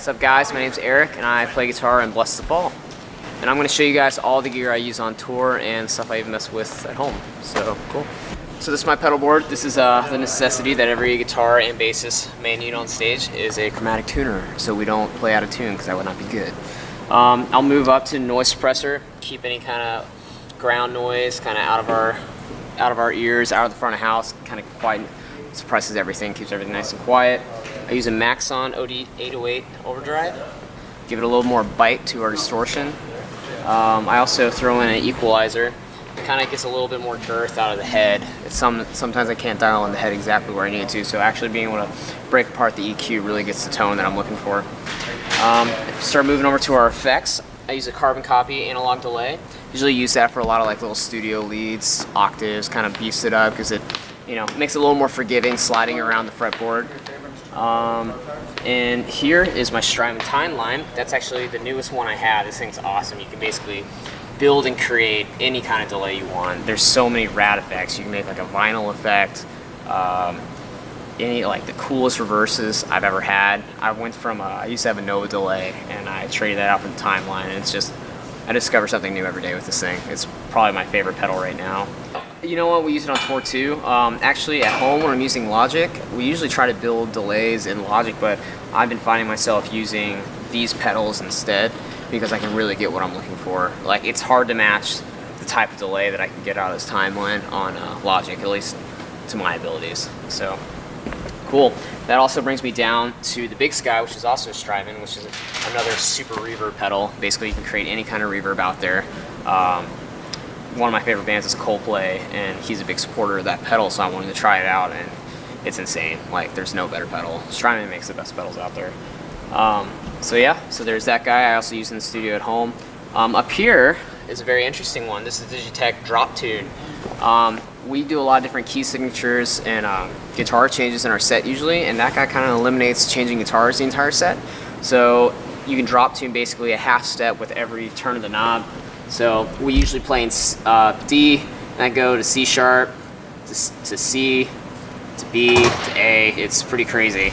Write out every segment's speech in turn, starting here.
What's up guys, my name's Eric and I play guitar in Blessed to Fall. And I'm going to show you guys all the gear I use on tour and stuff I even mess with at home. So, cool. So this is my pedal board. This is the necessity that every guitar and bassist may need on stage is a chromatic tuner, so we don't play out of tune because that would not be good. I'll move up to noise suppressor, keep any kind of ground noise kind of out of our ears, out of the front of house, kind of quiet, suppresses everything, keeps everything nice and quiet. I use a Maxon OD808 overdrive, give it a little more bite to our distortion. I also throw in an equalizer. It kind of gets a little bit more girth out of the head. Sometimes I can't dial in the head exactly where I need to, so actually being able to break apart the EQ really gets the tone that I'm looking for. Start moving over to our effects. I use a carbon copy analog delay. Usually use that for a lot of like little studio leads, octaves, kind of beefs it up because it, makes it a little more forgiving, sliding around the fretboard. And here is my Strymon Timeline. That's actually the newest one I have. This thing's awesome. You can basically build and create any kind of delay you want. There's so many rad effects. You can make like a vinyl effect, any like the coolest reverses I've ever had. I used to have a Nova delay and I traded that out for the Timeline, and it's just, I discover something new every day with this thing. It's probably my favorite pedal right now. You know what, we use it on tour too. Actually at home when I'm using Logic, we usually try to build delays in Logic, but I've been finding myself using these pedals instead because I can really get what I'm looking for. Like, it's hard to match the type of delay that I can get out of this Timeline on Logic, at least to my abilities. So, cool. That also brings me down to the Big Sky, which is also a Strymon, which is another super reverb pedal. Basically, you can create any kind of reverb out there. One of my favorite bands is Coldplay, and he's a big supporter of that pedal, so I wanted to try it out, and it's insane. Like, there's no better pedal. Strymon makes the best pedals out there. So yeah, so there's that guy. I also use in the studio at home. Up here is a very interesting one. This is Digitech Drop Tune. We do a lot of different key signatures and guitar changes in our set usually, and that guy kind of eliminates changing guitars the entire set. So you can drop tune basically a half step with every turn of the knob. So we usually play in D, and I go to C sharp, to C, to B, to A. It's pretty crazy.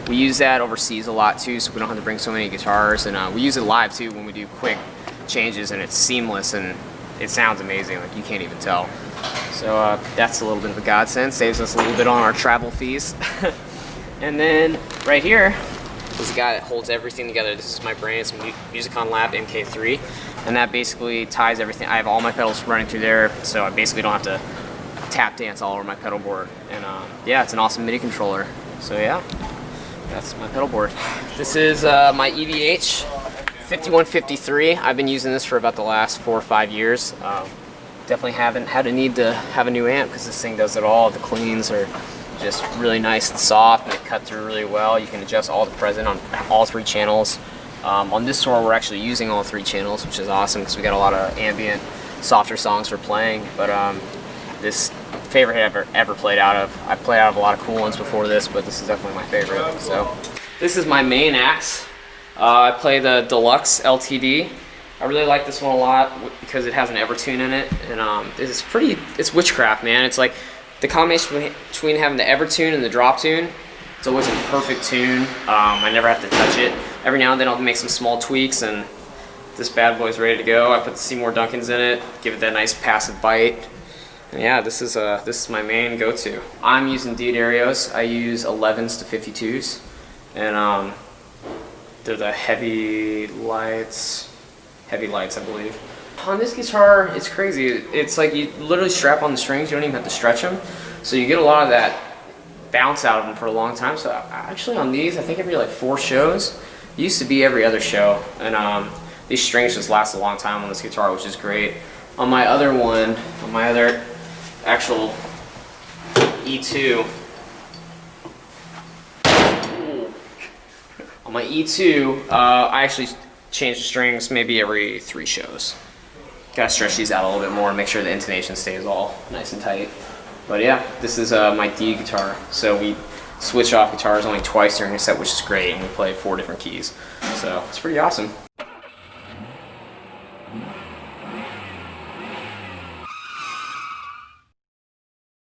We use that overseas a lot too, so we don't have to bring so many guitars, and we use it live too when we do quick changes, and it's seamless and it sounds amazing, like you can't even tell. So that's a little bit of a godsend, saves us a little bit on our travel fees. And then right here is the guy that holds everything together. This is my brand, it's Musicon Lab MK3, and that basically ties everything. I have all my pedals running through there, so I basically don't have to tap dance all over my pedal board. And yeah, it's an awesome MIDI controller. So yeah, that's my pedal board. This is my EVH 5153. I've been using this for about the last 4 or 5 years. Definitely haven't had a need to have a new amp because this thing does it all. The cleans are just really nice and soft, and it cut through really well. You can adjust all the present on all 3 channels. On this tour we're actually using all 3 channels, which is awesome because we got a lot of ambient, softer songs for playing. But this favorite I've ever played out of. I've played out of a lot of cool ones before this, but this is definitely my favorite. So this is my main axe. I play the Deluxe LTD. I really like this one a lot because it has an Evertune in it, and it's witchcraft, man. It's like the combination between having the Evertune and the drop tune. It's always a perfect tune. I never have to touch it. Every now and then I'll make some small tweaks, and this bad boy's ready to go. I put the Seymour Duncans in it, give it that nice passive bite. And yeah, this is my main go-to. I'm using D'Addarios. I use 11s to 52s, and they're the heavy lights, I believe. On this guitar, it's crazy. It's like you literally strap on the strings. You don't even have to stretch them, so you get a lot of that bounce out of them for a long time. So actually on these, I think every like 4 shows. It used to be every other show, and these strings just last a long time on this guitar, which is great. On my other one, on my other actual E2, on my E2, I actually change the strings maybe every 3 shows. Gotta stretch these out a little bit more and make sure the intonation stays all nice and tight. But yeah, this is my D guitar. So we switch off guitars only twice during a set, which is great, and we play 4 different keys. So it's pretty awesome.